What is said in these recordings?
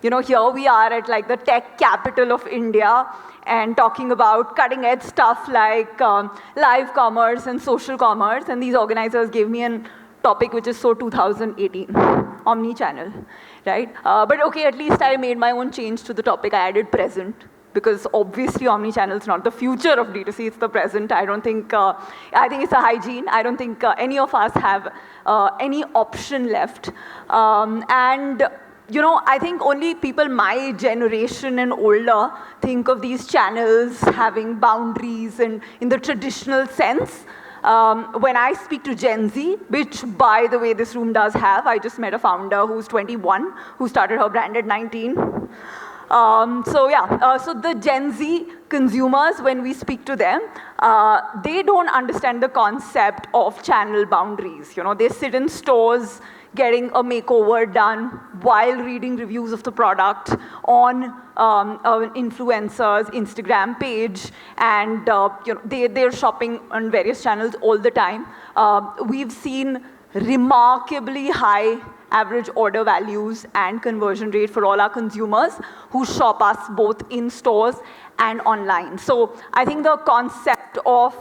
here we are at like the tech capital of India and talking about cutting edge stuff like live commerce and social commerce. And these organizers gave me a topic which is so 2018, Omnichannel, right? But okay, at least I made my own change to the topic. I added present, because obviously Omnichannel is not the future of D2C, it's the present. I think it's a hygiene. I don't think any of us have any option left. I think only people my generation and older think of these channels having boundaries and in the traditional sense. When I speak to Gen Z, which by the way this room does have, I just met a founder who's 21, who started her brand at 19. So the Gen Z consumers, when we speak to them, they don't understand the concept of channel boundaries. They sit in stores getting a makeover done while reading reviews of the product on an influencer's Instagram page, and they're shopping on various channels all the time. We've seen remarkably high average order values and conversion rate for all our consumers who shop us both in stores and online. So I think the concept of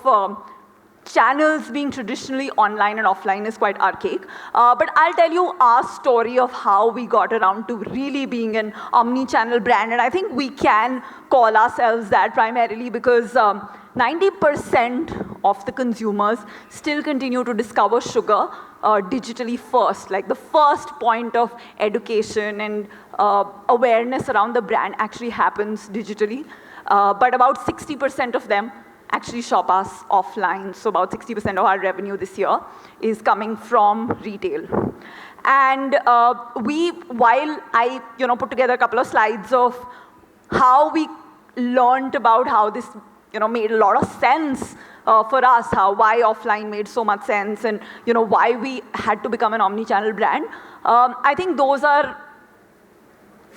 channels being traditionally online and offline is quite archaic. But I'll tell you our story of how we got around to really being an omni-channel brand. And I think we can call ourselves that primarily because 90% of the consumers still continue to discover sugar digitally first. Like the first point of education and awareness around the brand actually happens digitally. But about 60% of them actually shop us offline. So about 60% of our revenue this year is coming from retail. And while I put together a couple of slides of how we learned about how this made a lot of sense for us, why offline made so much sense, and why we had to become an omni-channel brand, I think those are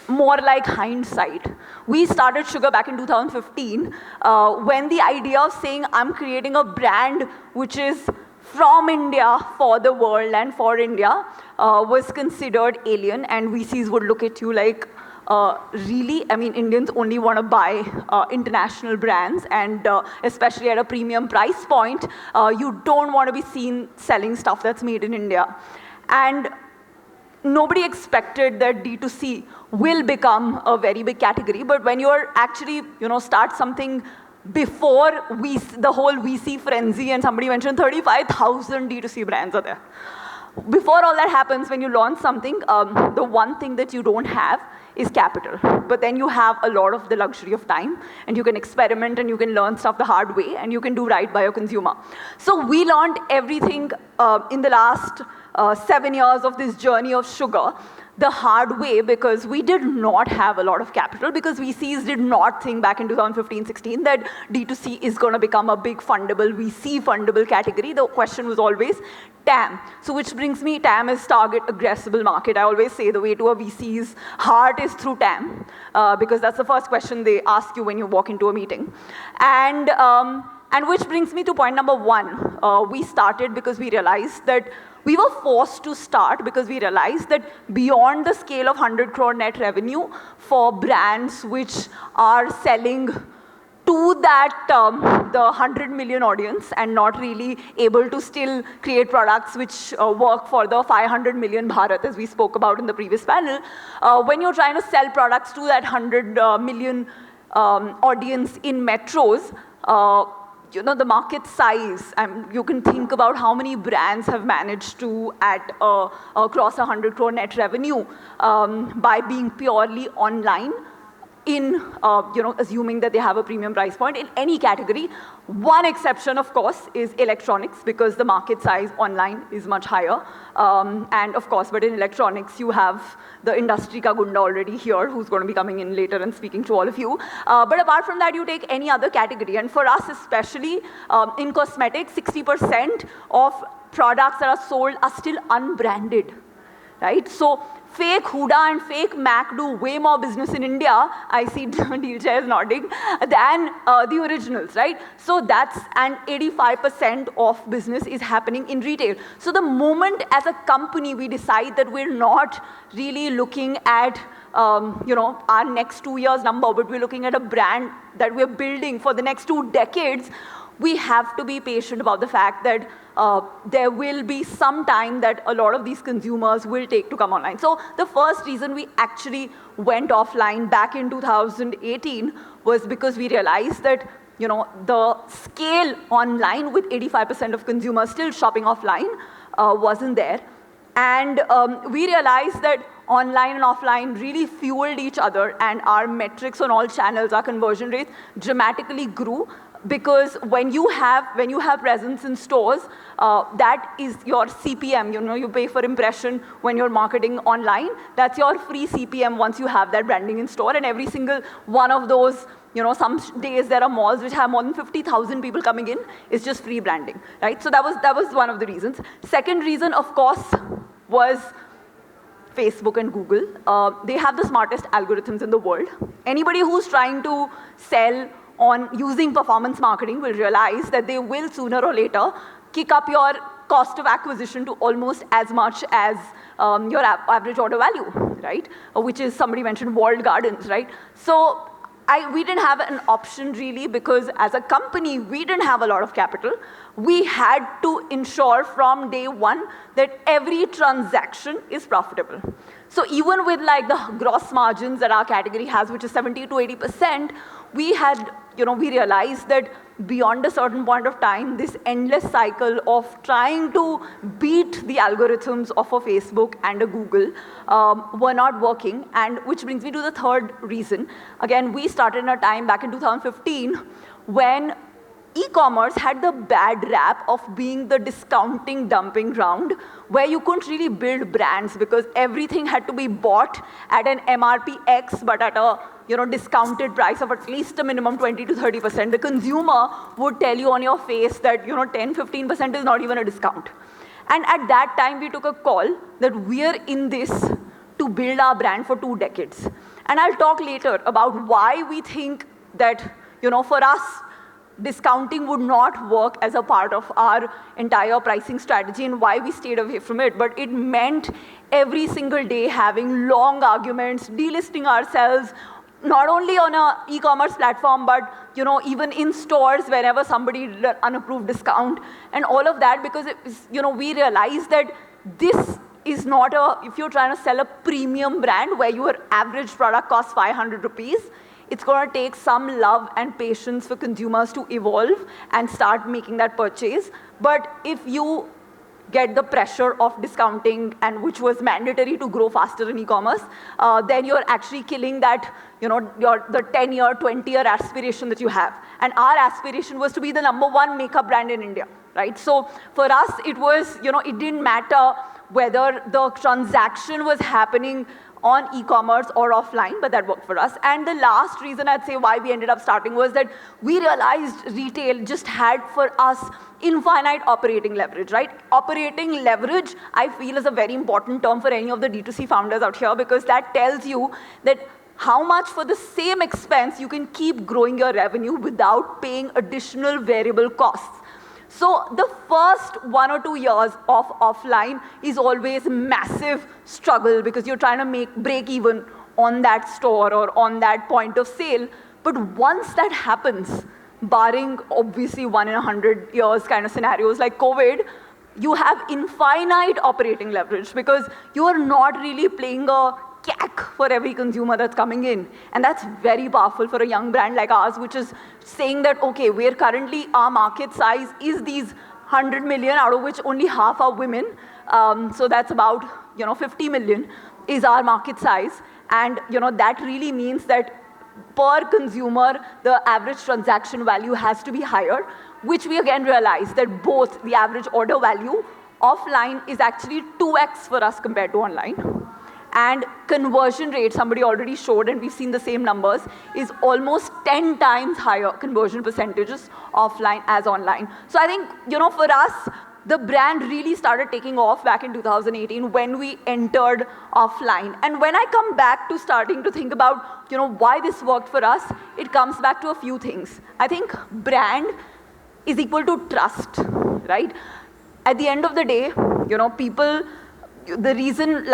more like hindsight. We started Sugar back in 2015 when the idea of saying I'm creating a brand which is from India for the world and for India was considered alien, and VCs would look at you like, really? I mean, Indians only want to buy international brands, and especially at a premium price point, you don't want to be seen selling stuff that's made in India. And nobody expected that D2C will become a very big category, but when you're actually, start something before the whole VC frenzy, and somebody mentioned 35,000 D2C brands are there. Before all that happens, when you launch something, the one thing that you don't have is capital. But then you have a lot of the luxury of time, and you can experiment, and you can learn stuff the hard way, and you can do right by your consumer. So we learned everything in the last 7 years of this journey of Sugar the hard way, because we did not have a lot of capital, because VCs did not think back in 2015-16 that D2C is going to become a big fundable, VC fundable category. The question was always TAM. So which brings me, TAM is target addressable market. I always say the way to a VC's heart is through TAM, because that's the first question they ask you when you walk into a meeting. And which brings me to point number 1. We started because we realized that we were forced to start because we realized that beyond the scale of 100 crore net revenue for brands which are selling to that the 100 million audience and not really able to still create products which work for the 500 million Bharat, as we spoke about in the previous panel, when you're trying to sell products to that 100 million audience in metros, the market size, you can think about how many brands have managed to cross 100 crore net revenue by being purely online in, assuming that they have a premium price point in any category. One exception, of course, is electronics, because the market size online is much higher. And of course, but in electronics, you have the industry ka gunda already here, who's going to be coming in later and speaking to all of you. But apart from that, you take any other category. And for us, especially in cosmetics, 60% of products that are sold are still unbranded, right? So fake Huda and fake Mac do way more business in India, I see Dealchair is nodding, than the originals, right? So and 85% of business is happening in retail. So the moment as a company we decide that we're not really looking at our next 2 years number, but we're looking at a brand that we're building for the next 2 decades, we have to be patient about the fact that there will be some time that a lot of these consumers will take to come online. So the first reason we actually went offline back in 2018 was because we realized that the scale online with 85% of consumers still shopping offline wasn't there. And we realized that online and offline really fueled each other, and our metrics on all channels, our conversion rates dramatically grew. Because when you have presence in stores, that is your CPM. You pay for impression when you're marketing online. That's your free CPM once you have that branding in store. And every single one of those, some days there are malls which have more than 50,000 people coming in. It's just free branding, right? So that was one of the reasons. Second reason, of course, was Facebook and Google. They have the smartest algorithms in the world. Anybody who's trying to sell on using performance marketing will realize that they will sooner or later kick up your cost of acquisition to almost as much as your average order value, right? Which is, somebody mentioned walled gardens, right? So we didn't have an option really, because as a company, we didn't have a lot of capital. We had to ensure from day one that every transaction is profitable. So even with like the gross margins that our category has, which is 70 to 80%, we realized that beyond a certain point of time, this endless cycle of trying to beat the algorithms of a Facebook and a Google were not working. And which brings me to the third reason. Again, we started in a time back in 2015 when e-commerce had the bad rap of being the discounting dumping ground, where you couldn't really build brands because everything had to be bought at an MRP X, but at a discounted price of at least a minimum 20 to 30%. The consumer would tell you on your face that 10, 15% is not even a discount. And at that time, we took a call that we're in this to build our brand for 2 decades. And I'll talk later about why we think that for us, discounting would not work as a part of our entire pricing strategy, and why we stayed away from it. But it meant every single day having long arguments, delisting ourselves, not only on an e-commerce platform, but even in stores whenever somebody did an unapproved discount, and all of that, because we realized that this is not if you're trying to sell a premium brand where your average product costs 500 rupees, it's going to take some love and patience for consumers to evolve and start making that purchase. But if you get the pressure of discounting, and which was mandatory to grow faster in e-commerce, then you're actually killing that, the 10-year, 20-year aspiration that you have. And our aspiration was to be the #1 makeup brand in India, right? So for us, it was, it didn't matter whether the transaction was happening on e-commerce or offline, but that worked for us. And the last reason I'd say why we ended up starting was that we realized retail just had for us infinite operating leverage, right? Operating leverage, I feel, is a very important term for any of the D2C founders out here, because that tells you that how much for the same expense you can keep growing your revenue without paying additional variable costs. So the first 1 or 2 years of offline is always massive struggle, because you're trying to break even on that store or on that point of sale. But once that happens, barring obviously 1 in 100 years kind of scenarios like COVID, you have infinite operating leverage, because you are not really playing a CAC for every consumer that's coming in. And that's very powerful for a young brand like ours, which is saying that, okay, we're currently, our market size is these 100 million, out of which only half are women. So that's about 50 million is our market size. And that really means that per consumer, the average transaction value has to be higher, which we again realize that both the average order value offline is actually 2x for us compared to online. And conversion rate, somebody already showed, and we've seen the same numbers, is almost 10 times higher conversion percentages offline as online. So I think, for us, the brand really started taking off back in 2018 when we entered offline. And when I come back to starting to think about, why this worked for us, it comes back to a few things. I think brand is equal to trust, right? At the end of the day, people, the reason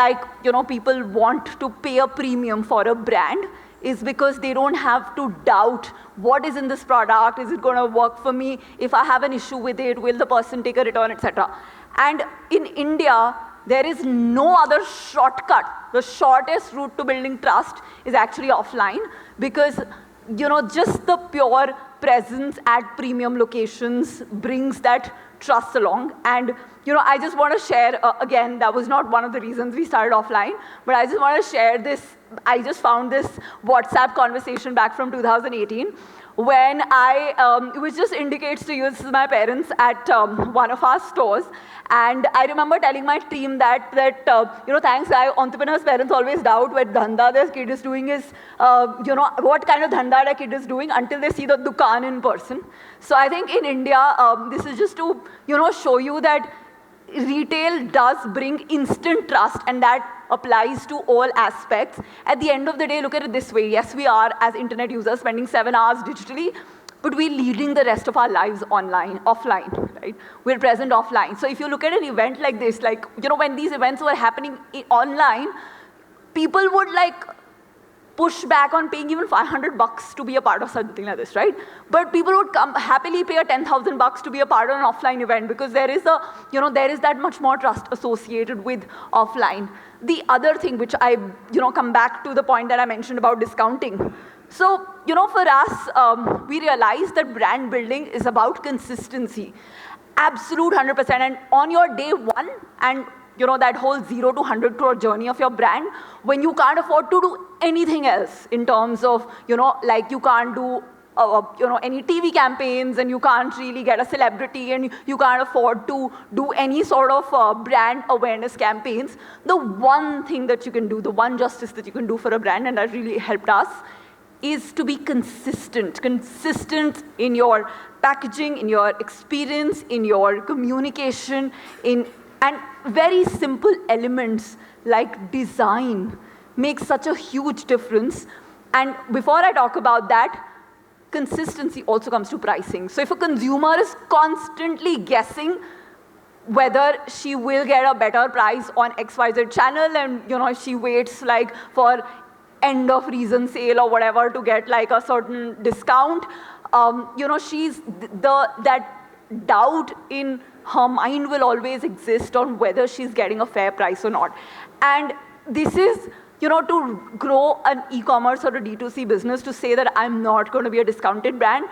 people want to pay a premium for a brand is because they don't have to doubt what is in this product, is it going to work for me, if I have an issue with it, will the person take a return, etc. And in India, there is no other shortcut. The shortest route to building trust is actually offline, because just the pure presence at premium locations brings that trust along. And I just want to share, again, that was not one of the reasons we started offline, but I just want to share this. I just found this WhatsApp conversation back from 2018 when which just indicates to you, this is my parents at one of our stores. And I remember telling my team that thanks, entrepreneurs' parents always doubt what dhanda their kid is doing is, what kind of dhanda their kid is doing until they see the dukaan in person. So I think in India, this is just to, show you that retail does bring instant trust, and that applies to all aspects. At the end of the day, look at it this way. Yes, we are, as internet users, spending 7 hours digitally, but we're leading the rest of our lives offline, right? We're present offline. So if you look at an event like this, when these events were happening online, people would push back on paying even $500 to be a part of something like this, right? But people would happily pay $10,000 to be a part of an offline event, because there is that much more trust associated with offline. The other thing which I, come back to the point that I mentioned about discounting. So, for us, we realized that brand building is about consistency. Absolute 100%. And on your day one, and that whole 0 to 100 crore journey of your brand, when you can't afford to do anything else in terms of, you can't do, any TV campaigns, and you can't really get a celebrity, and you can't afford to do any sort of brand awareness campaigns. The one thing that you can do, the one justice that you can do for a brand, and that really helped us, is to be consistent. Consistent in your packaging, in your experience, in your communication, and very simple elements like design make such a huge difference. And before I talk about that, consistency also comes to pricing. So if a consumer is constantly guessing whether she will get a better price on XYZ channel, and she waits for end of reason sale or whatever to get a certain discount, that doubt in her mind will always exist on whether she's getting a fair price or not. And this is, to grow an e-commerce or a D2C business, to say that I'm not going to be a discounted brand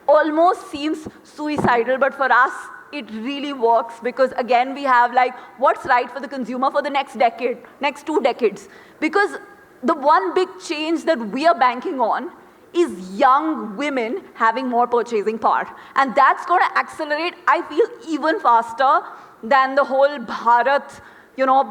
almost seems suicidal, but for us, it really works, because again, we have what's right for the consumer for the next decade, next 2 decades. Because the one big change that we are banking on is young women having more purchasing power. And that's going to accelerate, I feel, even faster than the whole Bharat,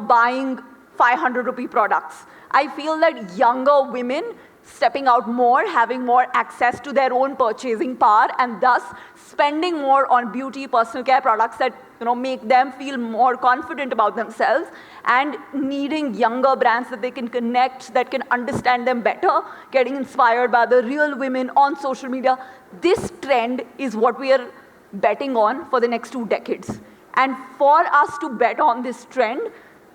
buying 500 rupee products. I feel that younger women stepping out more, having more access to their own purchasing power, and thus spending more on beauty, personal care products that make them feel more confident about themselves, and needing younger brands that they can connect, that can understand them better, getting inspired by the real women on social media. This trend is what we are betting on for the next 2 decades. And for us to bet on this trend,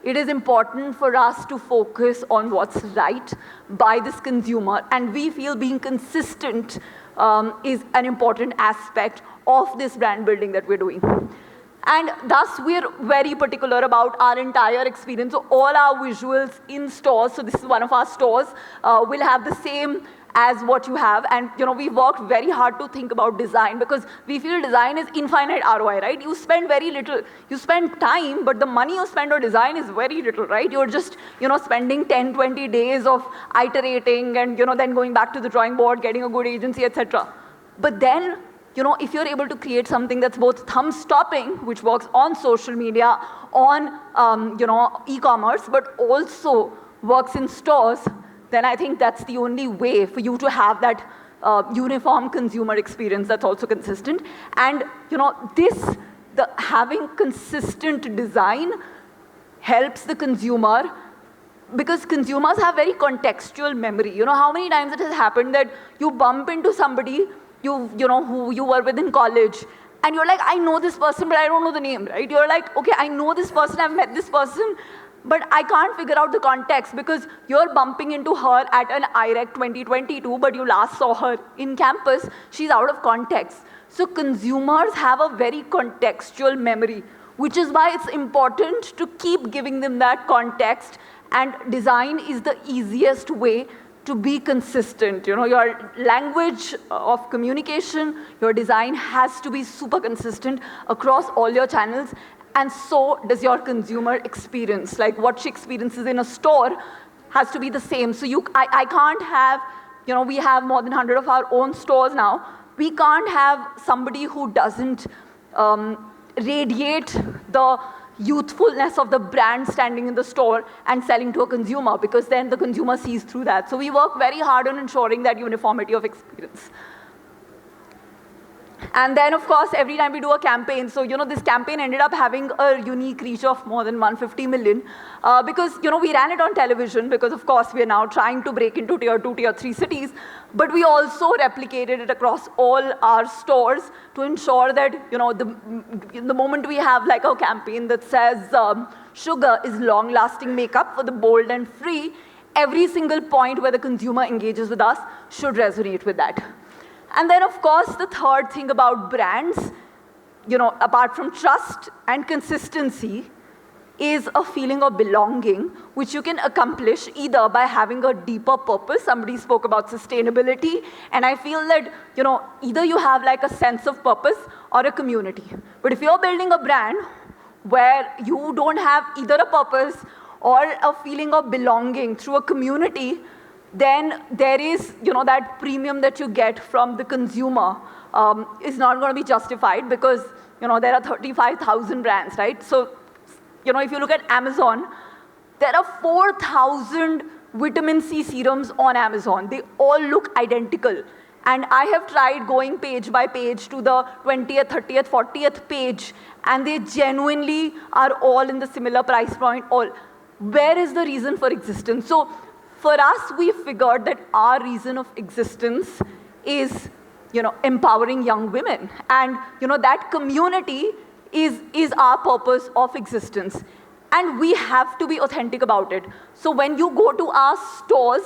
it is important for us to focus on what's right by this consumer. And we feel being consistent is an important aspect of this brand building that we're doing. And thus, we're very particular about our entire experience. So all our visuals in stores, so this is one of our stores, will have the same as what you have. And we worked very hard to think about design, because we feel design is infinite ROI, right? You spend very little. You spend time, but the money you spend on design is very little, right? You're just spending 10, 20 days of iterating, and then going back to the drawing board, getting a good agency, etc. But then, if you're able to create something that's both thumb-stopping, which works on social media, on e-commerce, but also works in stores, then I think that's the only way for you to have that uniform consumer experience that's also consistent. And having consistent design helps the consumer, because consumers have very contextual memory. How many times it has happened that you bump into somebody who you were with in college, and you're like, I know this person, but I don't know the name, right? You're like, okay, I know this person, I've met this person, but I can't figure out the context because you're bumping into her at an IREC 2022, but you last saw her in campus. She's out of context. So consumers have a very contextual memory, which is why it's important to keep giving them that context, and design is the easiest way to be consistent. You know, your language of communication, your design has to be super consistent across all your channels, and so does your consumer experience. Like what she experiences in a store has to be the same. So I can't have, you know, we have more than 100 of our own stores now. We can't have somebody who doesn't radiate the youthfulness of the brand standing in the store and selling to a consumer, because then the consumer sees through that. So we work very hard on ensuring that uniformity of experience. And then, of course, every time we do a campaign, so, you know, this campaign ended up having a unique reach of more than 150 million because, you know, we ran it on television because, of course, we are now trying to break into tier 2, tier 3 cities, but we also replicated it across all our stores to ensure that, you know, the moment we have like a campaign that says sugar is long-lasting makeup for the bold and free, every single point where the consumer engages with us should resonate with that. And then, of course, the third thing about brands, you know, apart from trust and consistency, is a feeling of belonging, which you can accomplish either by having a deeper purpose. Somebody spoke about sustainability, and I feel that, you know, either you have like a sense of purpose or a community. But if you're building a brand where you don't have either a purpose or a feeling of belonging through a community, then there is, you know, that premium that you get from the consumer is not going to be justified because, you know, there are 35,000 brands, right? So, you know, if you look at Amazon, there are 4,000 vitamin C serums on Amazon. They all look identical. And I have tried going page by page to the 20th, 30th, 40th page, and they genuinely are all in the similar price point. Where is the reason for existence? So, for us, we figured that our reason of existence is, you know, empowering young women. And, you know, that community is our purpose of existence. And we have to be authentic about it. So when you go to our stores,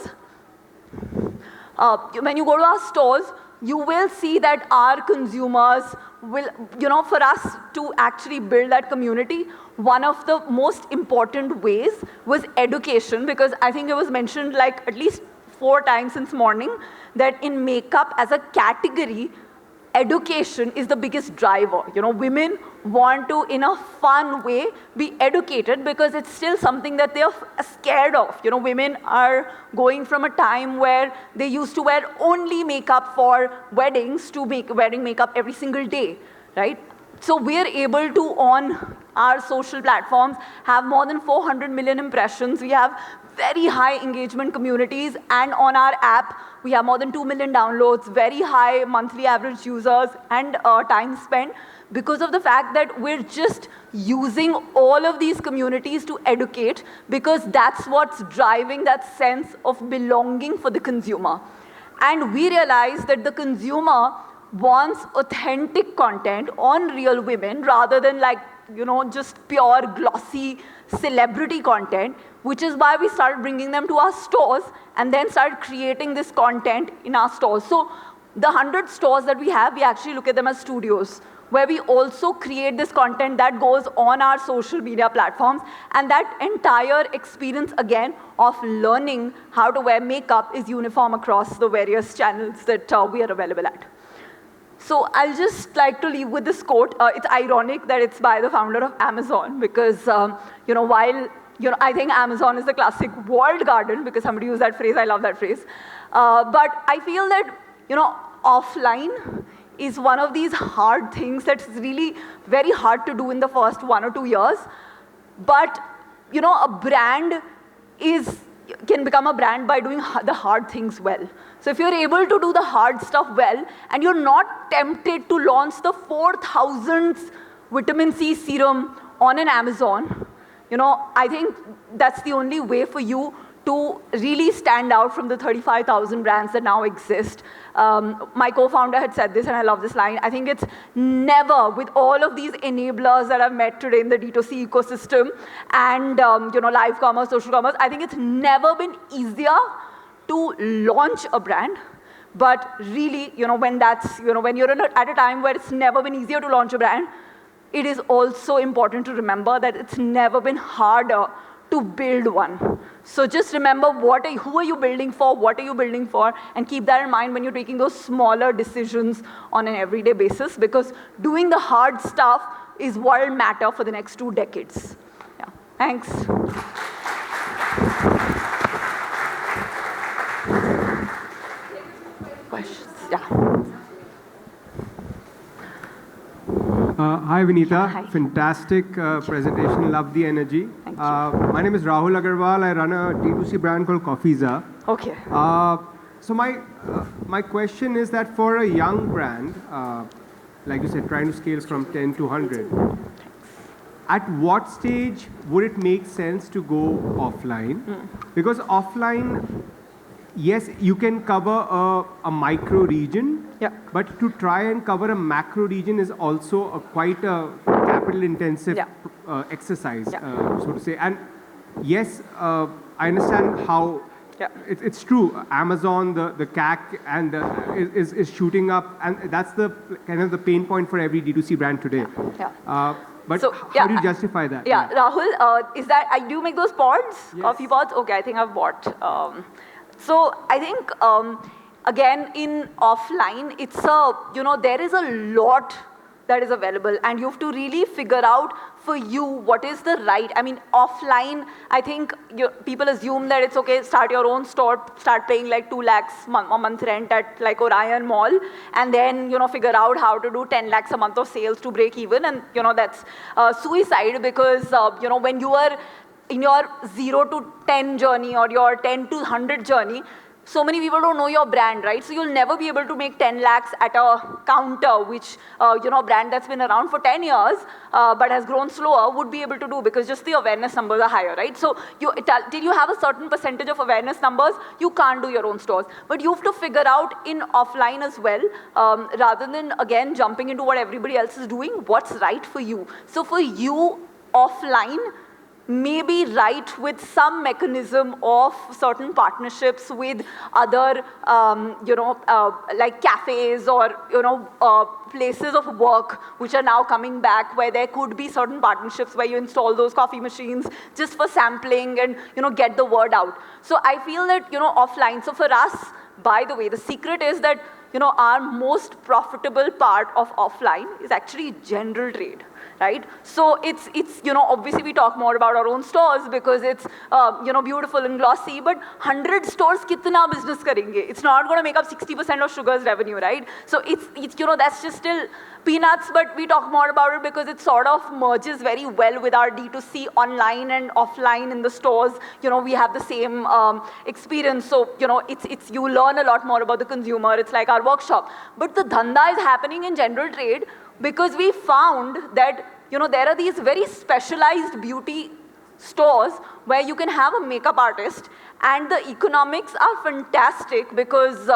you will see that our consumers will, you know, for us to actually build that community, one of the most important ways was education, because I think it was mentioned like at least 4 times since morning that in makeup as a category, education is the biggest driver. You know, women want to, in a fun way, be educated because it's still something that they're scared of. You know, women are going from a time where they used to wear only makeup for weddings to make wedding makeup every single day, right? So we're able to, on our social platforms, have more than 400 million impressions. We have very high engagement communities, and on our app, we have more than 2 million downloads, very high monthly average users, and time spent, because of the fact that we're just using all of these communities to educate, because that's what's driving that sense of belonging for the consumer. And we realize that the consumer wants authentic content on real women rather than, like, you know, just pure glossy celebrity content, which is why we started bringing them to our stores and then started creating this content in our stores. So the 100 stores that we have, we actually look at them as studios, where we also create this content that goes on our social media platforms, and that entire experience, again, of learning how to wear makeup is uniform across the various channels that we are available at. So I'll just like to leave with this quote. It's ironic that it's by the founder of Amazon, because, you know, while, you know, I think Amazon is the classic walled garden, because somebody used that phrase, I love that phrase. But I feel that, you know, offline is one of these hard things that's really very hard to do in the first 1 or 2 years. But, you know, a brand can become a brand by doing the hard things well. So if you're able to do the hard stuff well, and you're not tempted to launch the 4,000th vitamin C serum on an Amazon, you know, I think that's the only way for you to really stand out from the 35,000 brands that now exist. My co-founder had said this, and I love this line. I think it's never, with all of these enablers that I've met today in the D2C ecosystem and live commerce, social commerce, I think it's never been easier to launch a brand. But really, when you're at a time where it's never been easier to launch a brand, it is also important to remember that it's never been harder to build one. So just remember who are you building for, what are you building for, and keep that in mind when you're taking those smaller decisions on an everyday basis, because doing the hard stuff is what will matter for the next 2 decades. Yeah. Thanks. Questions? Yeah. Hi, Vinita. Hi. Fantastic presentation. Love the energy. Thank you. My name is Rahul Agarwal. I run a D2C brand called Coffeeza. Okay. So my question is that for a young brand, like you said, trying to scale from 10 to 100, at what stage would it make sense to go offline? Because offline, yes, you can cover a micro region, but to try and cover a macro region is also quite a capital-intensive exercise, so to say. And yes, I understand how it's true. Amazon, the CAC, and is shooting up, and that's the kind of the pain point for every D2C brand today. But so, how do you justify that? Yeah, Rahul, is that I do make those pods, coffee pods? Okay, I think I've bought. So I think, again, in offline, it's there is a lot that is available, and you have to really figure out for you what is the right. I mean, offline, I think people assume that it's okay, start your own store, start paying like 2 lakhs a month rent at like Orion Mall, and then, figure out how to do 10 lakhs a month of sales to break even, and, that's suicide, because, when you are in your 0 to 10 journey or your 10 to 100 journey, so many people don't know your brand, right? So you'll never be able to make 10 lakhs at a counter, which, a brand that's been around for 10 years, but has grown slower would be able to do, because just the awareness numbers are higher, right? So till you have a certain percentage of awareness numbers, you can't do your own stores. But you have to figure out in offline as well, rather than, again, jumping into what everybody else is doing, what's right for you. So for you, offline, maybe right with some mechanism of certain partnerships with other, like cafes or, places of work which are now coming back, where there could be certain partnerships where you install those coffee machines just for sampling and, get the word out. So I feel that, offline. So for us, by the way, the secret is that, our most profitable part of offline is actually general trade. Right? So it's obviously we talk more about our own stores because it's, beautiful and glossy, but 100 stores kitna business karenge? It's not going to make up 60% of Sugar's revenue, right? So it's that's just still peanuts, but we talk more about it because it sort of merges very well with our D2C online and offline in the stores. We have the same experience. So, it's you learn a lot more about the consumer. It's like our workshop. But the dhanda is happening in general trade, because we found that, there are these very specialized beauty stores where you can have a makeup artist, and the economics are fantastic because,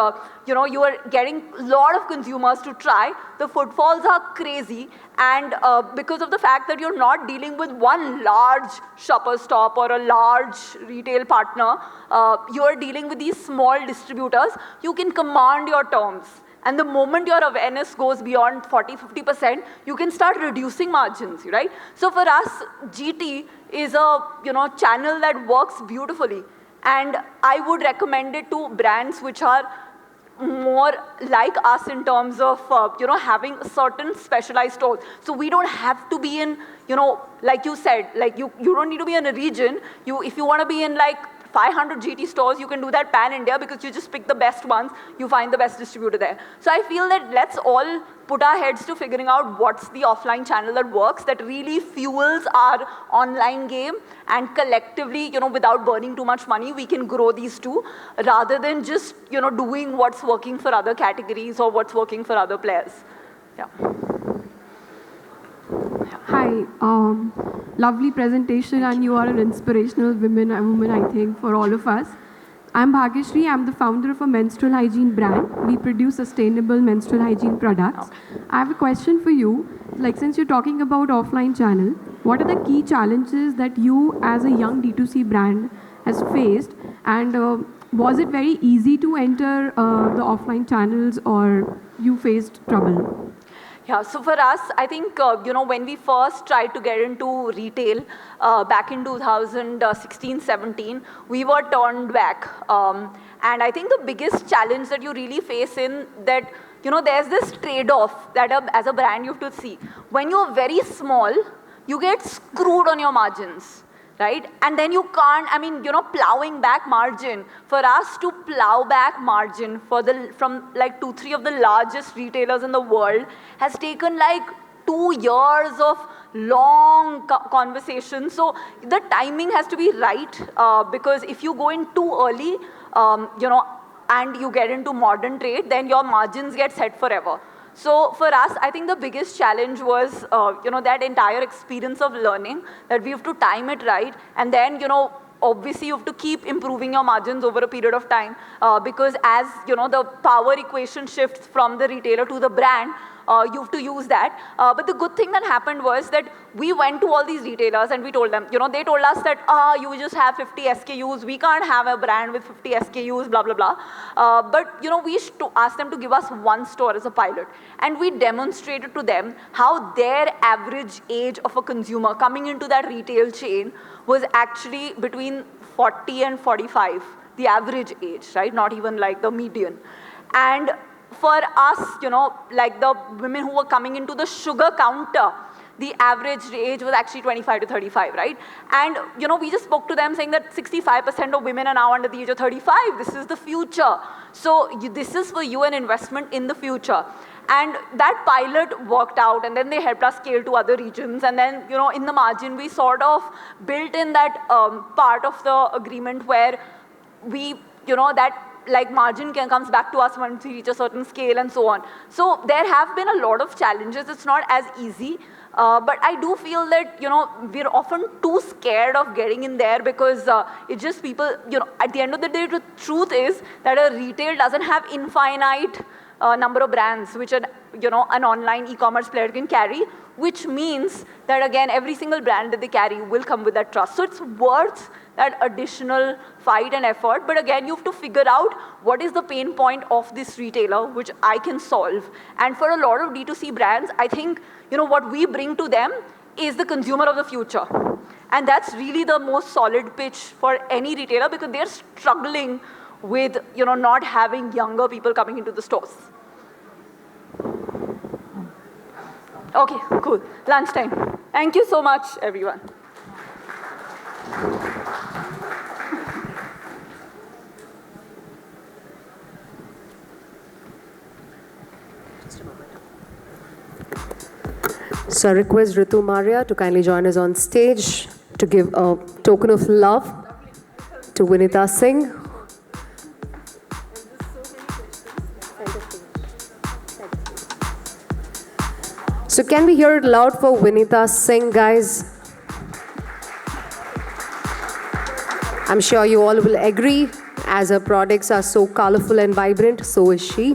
you are getting a lot of consumers to try. The footfalls are crazy, and because of the fact that you're not dealing with one large shopper stop or a large retail partner, you are dealing with these small distributors. You can command your terms. And the moment your awareness goes beyond 40–50%, you can start reducing margins, right? So for us, GT is a channel that works beautifully. And I would recommend it to brands which are more like us in terms of, having certain specialized stores. So we don't have to be in, like you said, like you don't need to be in a region. If you want to be in like 500 GT stores, you can do that pan-India, because you just pick the best ones, you find the best distributor there. So I feel that let's all put our heads to figuring out what's the offline channel that works, that really fuels our online game, and collectively, without burning too much money, we can grow these two, rather than just, doing what's working for other categories or what's working for other players. Yeah. Hi. lovely presentation, and you are an inspirational woman, I think, for all of us. I'm Bhagyashree. I'm the founder of a menstrual hygiene brand. We produce sustainable menstrual hygiene products. I have a question for you. Like, since you're talking about offline channel, what are the key challenges that you as a young D2C brand has faced? And was it very easy to enter the offline channels, or you faced trouble? Yeah, so for us, I think, when we first tried to get into retail back in 2016-17, we were turned back. And I think the biggest challenge that you really face in that, there's this trade-off that as a brand you have to see. When you're very small, you get screwed on your margins. Right? And then you can't, plowing back margin. For us to plow back margin from like 2-3 of the largest retailers in the world has taken like 2 years of long conversation. So the timing has to be right because if you go in too early, and you get into modern trade, then your margins get set forever. So for us, I think the biggest challenge was, that entire experience of learning, that we have to time it right, and then, obviously you have to keep improving your margins over a period of time because as, the power equation shifts from the retailer to the brand, you have to use that. But the good thing that happened was that we went to all these retailers and we told them, they told us that, you just have 50 SKUs, we can't have a brand with 50 SKUs, blah, blah, blah. But, we used to ask them to give us one store as a pilot. And we demonstrated to them how their average age of a consumer coming into that retail chain was actually between 40 and 45, the average age, right? Not even like the median. And for us, like the women who were coming into the sugar counter, the average age was actually 25 to 35, right? And, we just spoke to them saying that 65% of women are now under the age of 35. This is the future. So this is for you an investment in the future. And that pilot worked out, and then they helped us scale to other regions. And then, in the margin, we sort of built in that part of the agreement where we, that like margin comes back to us once we reach a certain scale and so on. So there have been a lot of challenges. It's not as easy. But I do feel that, we're often too scared of getting in there because it's just people, at the end of the day, the truth is that a retail doesn't have infinite number of brands which an online e-commerce player can carry, which means that again, every single brand that they carry will come with that trust. So it's worth that additional fight and effort. But again, you have to figure out what is the pain point of this retailer, which I can solve. And for a lot of D2C brands, I think, what we bring to them is the consumer of the future. And that's really the most solid pitch for any retailer because they're struggling with, not having younger people coming into the stores. Okay, cool. Lunchtime. Thank you so much, everyone. So I request Ritu Maria to kindly join us on stage to give a token of love to Vinita Singh. So can we hear it loud for Vinita Singh, guys? I'm sure you all will agree, as her products are so colorful and vibrant, so is she.